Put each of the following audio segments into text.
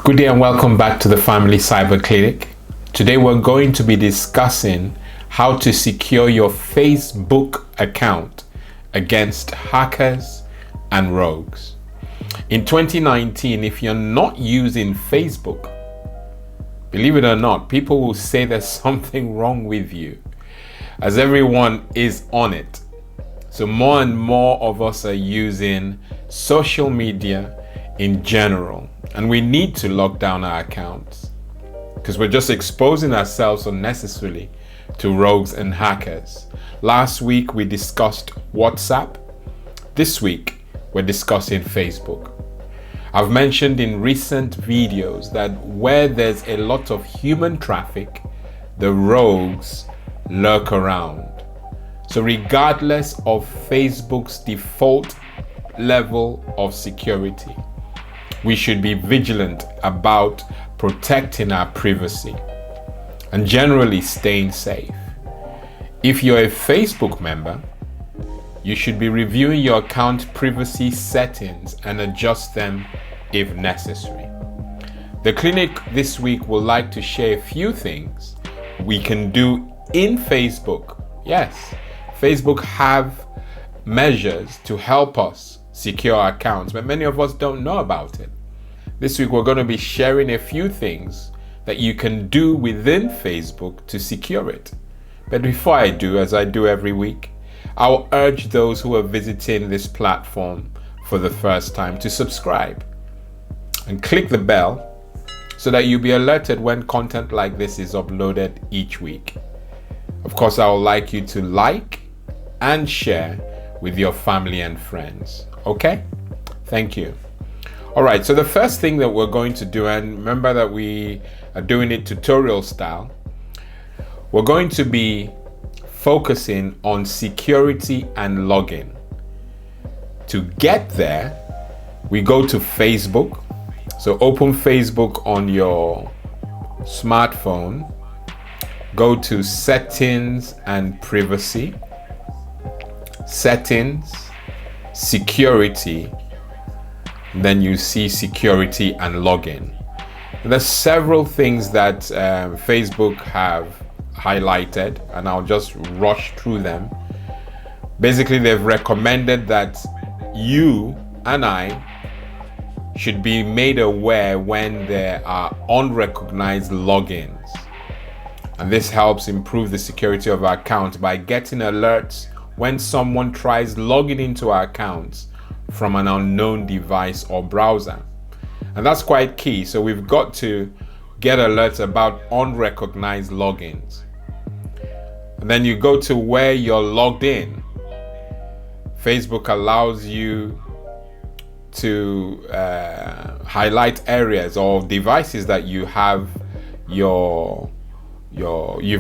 Good day and welcome back to the Family Cyber Clinic. Today we're going to be discussing how to secure your Facebook account against hackers and rogues. In 2019, if you're not using Facebook, believe it or not, people will say there's something wrong with you, as everyone is on it. So more and more of us are using social media in general, and we need to lock down our accounts because we're just exposing ourselves unnecessarily to rogues and hackers. Last week we discussed WhatsApp. This week we're discussing Facebook. I've mentioned in recent videos that where there's a lot of human traffic, the rogues lurk around. So regardless of Facebook's default level of security, we should be vigilant about protecting our privacy and generally staying safe. If you're a Facebook member, you should be reviewing your account privacy settings and adjust them if necessary. The clinic this week would like to share a few things we can do in Facebook. Yes, Facebook have measures to help us secure our accounts, but many of us don't know about it. This week we're going to be sharing a few things that you can do within Facebook to secure it. But before I do, as I do every week, I'll urge those who are visiting this platform for the first time to subscribe and click the bell so that you'll be alerted when content like this is uploaded each week. Of course, I would like you to like and share with your family and friends. Okay? Thank you. All right, so the first thing that we're going to do, and remember that we are doing it tutorial style, we're going to be focusing on security and login. To get there, we go to Facebook. So open Facebook on your smartphone, go to settings and privacy, settings, security, then you see security and login. There's several things that Facebook have highlighted, and I'll just rush through them. Basically, they've recommended that you and I should be made aware when there are unrecognized logins. And this helps improve the security of our account by getting alerts when someone tries logging into our accounts from an unknown device or browser. And that's quite key. So we've got to get alerts about unrecognized logins. And then you go to where you're logged in. Facebook allows you to highlight areas or devices that you have you've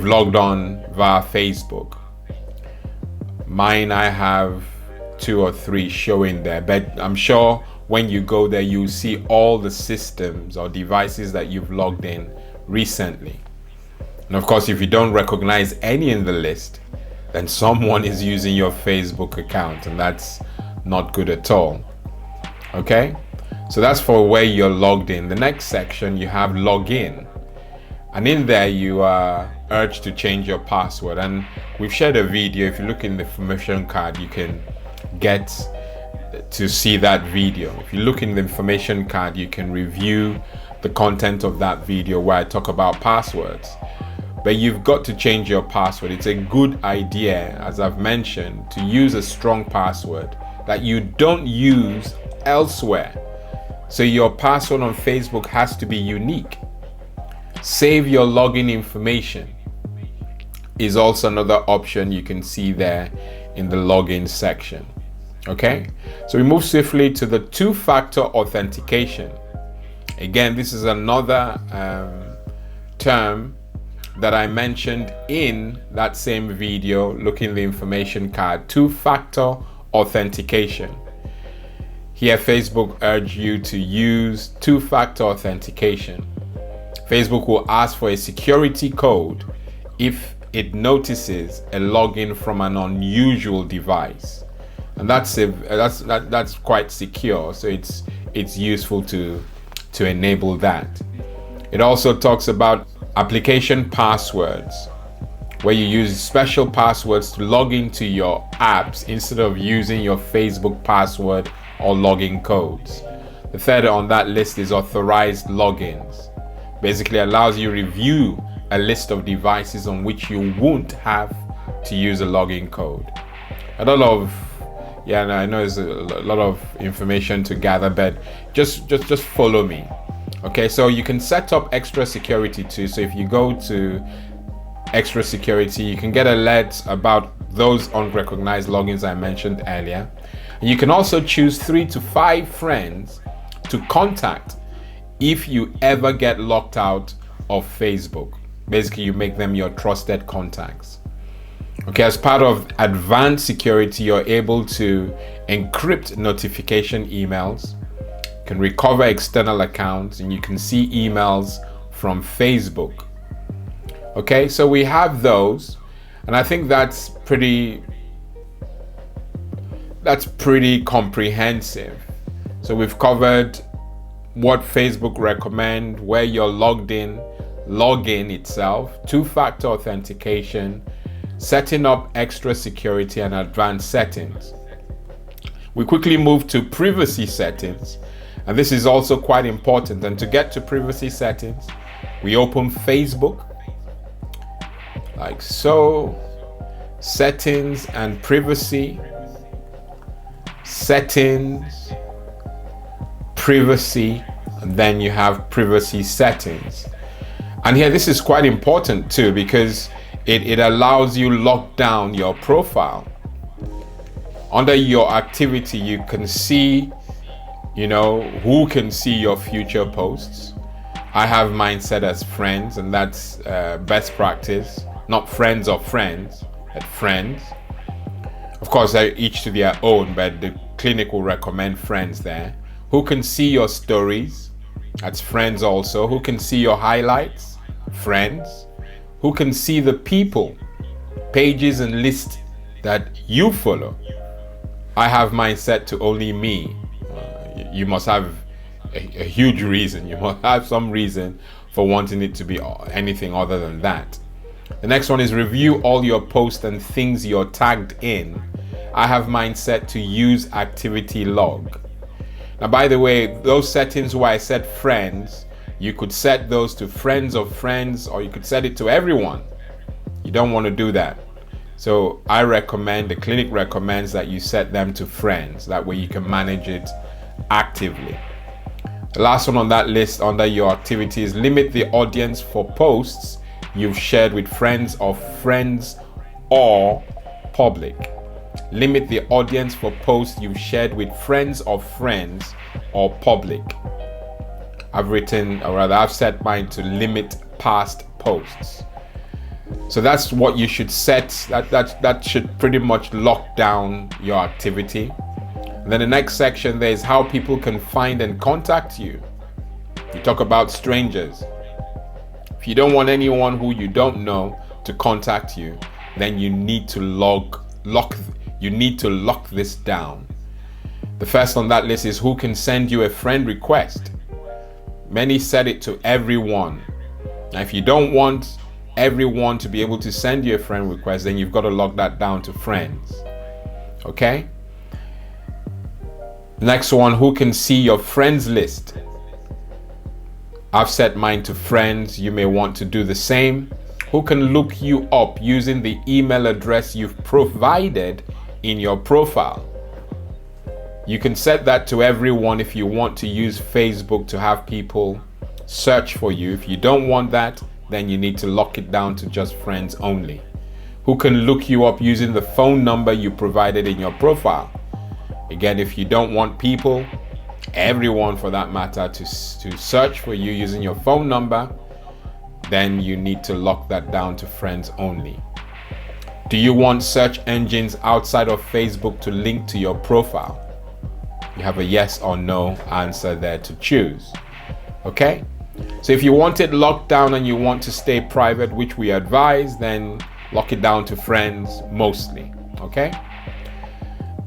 logged on via Facebook. Mine, I have 2 or 3 showing there, but I'm sure when you go there you'll see all the systems or devices that you've logged in recently. And of course, if you don't recognize any in the list, then someone is using your Facebook account, and that's not good at all. Okay, so that's for where you're logged in. The next section, you have login, and in there you are urged to change your password, and we've shared a video. If you look in the information card, you can get to see that video. If you look in the information card, you can review the content of that video where I talk about passwords. But you've got to change your password. It's a good idea, as I've mentioned, to use a strong password that you don't use elsewhere. So your password on Facebook has to be unique. Save your login information is also another option you can see there in the login section. Okay, so we move swiftly to the two-factor authentication. Again, this is another term that I mentioned in that same video. Look in the information card. Two-factor authentication. Here, Facebook urge you to use two-factor authentication. Facebook will ask for a security code if it notices a login from an unusual device. And that's quite secure, so it's useful to to enable that. It also talks about application passwords, where you use special passwords to log into your apps instead of using your Facebook password or login codes. The third on that list is authorized logins. Basically allows you to review a list of devices on which you won't have to use a login code. A lot of, I know it's a lot of information to gather, but just follow me. Okay, so you can set up extra security too. So if you go to extra security, you can get alerts about those unrecognized logins I mentioned earlier. And you can also choose 3 to 5 friends to contact if you ever get locked out of Facebook. Basically, you make them your trusted contacts. Okay, as part of advanced security, you're able to encrypt notification emails, you can recover external accounts, and you can see emails from Facebook. Okay, so we have those, and I think that's pretty comprehensive. So we've covered what Facebook recommend, where you're logged in, login itself, two-factor authentication, setting up extra security, and advanced settings. We quickly move to privacy settings, and this is also quite important. And to get to privacy settings, we open Facebook, like so, settings and privacy, settings, privacy, and then you have privacy settings. And here, this is quite important too, because it allows you lock down your profile. Under your activity, you can see, who can see your future posts. I have mine set as friends, and that's best practice. Not friends of friends, but friends. Of course, they're each to their own, but the clinic will recommend friends there. Who can see your stories? That's friends also. Who can see your highlights? Friends. Who can see the people, pages, and lists that you follow? I have mine set to only me. You must have a huge reason. You must have some reason for wanting it to be anything other than that. The next one is review all your posts and things you're tagged in. I have mine set to use activity log. Now, by the way, those settings where I set friends, you could set those to friends of friends, or you could set it to everyone. You don't want to do that. So the clinic recommends that you set them to friends. That way you can manage it actively. The last one on that list under your activities, limit the audience for posts you've shared with friends or public. Limit the audience for posts you've shared with friends or public. I've set mine to limit past posts. So that's what you should set. That should pretty much lock down your activity. And then the next section there is how people can find and contact you. We talk about strangers. If you don't want anyone who you don't know to contact you, then you need to lock this down. The first on that list is who can send you a friend request. Many set it to everyone. Now, if you don't want everyone to be able to send you a friend request, then you've got to lock that down to friends. Okay? Next one, who can see your friends list? I've set mine to friends. You may want to do the same. Who can look you up using the email address you've provided in your profile? You can set that to everyone if you want to use Facebook to have people search for you. If you don't want that, then you need to lock it down to just friends only. Who can look you up using the phone number you provided in your profile? Again, if you don't want people, everyone for that matter, to search for you using your phone number, then you need to lock that down to friends only. Do you want search engines outside of Facebook to link to your profile? You have a yes or no answer there to choose. Okay? So if you want it locked down and you want to stay private, which we advise, then lock it down to friends mostly. Okay?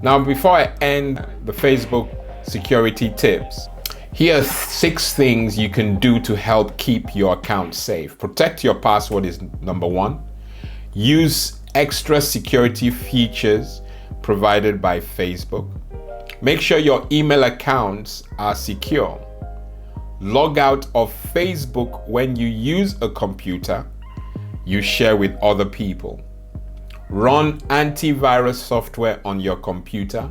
Now, before I end the Facebook security tips, Here are 6 things you can do to help keep your account safe. Protect your password is number 1. Use extra security features provided by Facebook. Make sure your email accounts are secure. Log out of Facebook when you use a computer you share with other people. Run antivirus software on your computer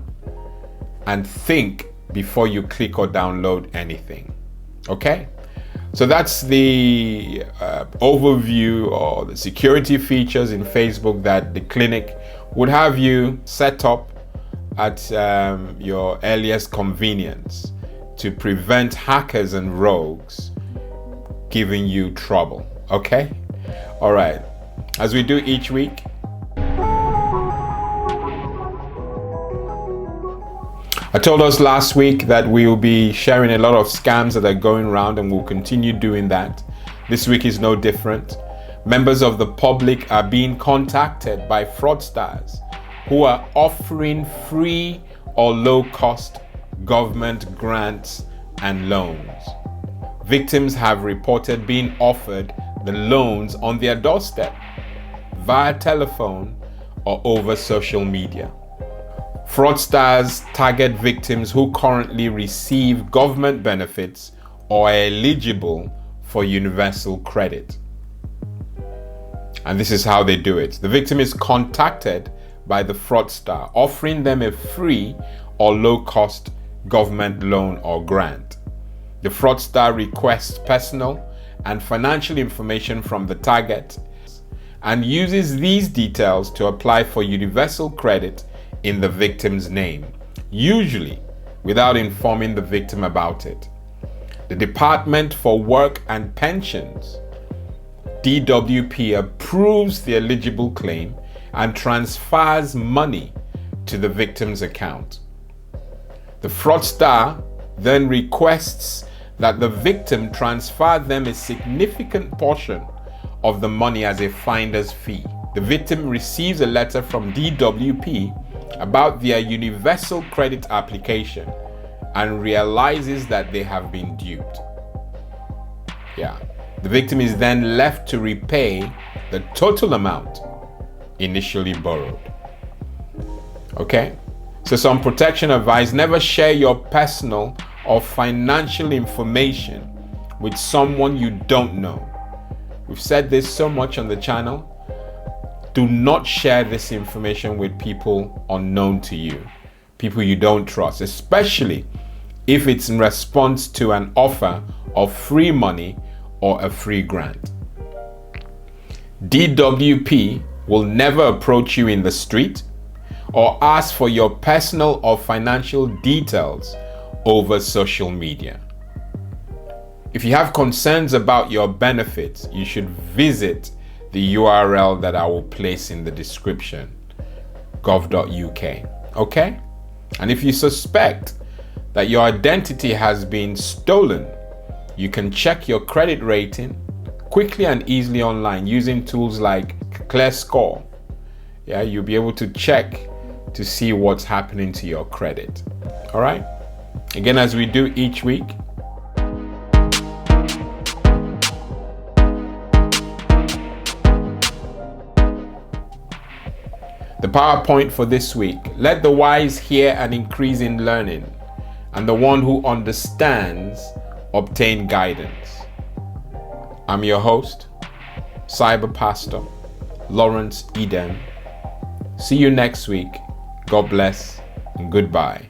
and think before you click or download anything. Okay? So that's the overview or the security features in Facebook that the clinic would have you set up at your earliest convenience to prevent hackers and rogues giving you trouble. Okay? All right. As we do each week, I told us last week that we will be sharing a lot of scams that are going around, and we'll continue doing that. This week is no different. Members of the public are being contacted by fraudsters who are offering free or low-cost government grants and loans. Victims have reported being offered the loans on their doorstep, via telephone or over social media. Fraudsters target victims who currently receive government benefits or are eligible for universal credit. And this is how they do it. The victim is contacted by the fraudster, offering them a free or low-cost government loan or grant. The fraudster requests personal and financial information from the target and uses these details to apply for universal credit in the victim's name, usually without informing the victim about it. The Department for Work and Pensions, DWP, approves the eligible claim and transfers money to the victim's account. The fraudster then requests that the victim transfer them a significant portion of the money as a finder's fee. The victim receives a letter from DWP about their universal credit application and realizes that they have been duped. The victim is then left to repay the total amount initially borrowed. Okay? So some protection advice: never share your personal or financial information with someone you don't know. We've said this so much on the channel. Do not share this information with people unknown to you, people you don't trust, especially if it's in response to an offer of free money or a free grant. DWP will never approach you in the street or ask for your personal or financial details over social media. If you have concerns about your benefits, you should visit the URL that I will place in the description, gov.uk. Okay? And if you suspect that your identity has been stolen, you can check your credit rating quickly and easily online using tools like ClearScore. You'll be able to check to see what's happening to your credit. All right? Again, as we do each week, the PowerPoint for this week: let the wise hear and increase in learning, and the one who understands obtain guidance. I'm your host, Cyber Pastor Lawrence Eden. See you next week. God bless and goodbye.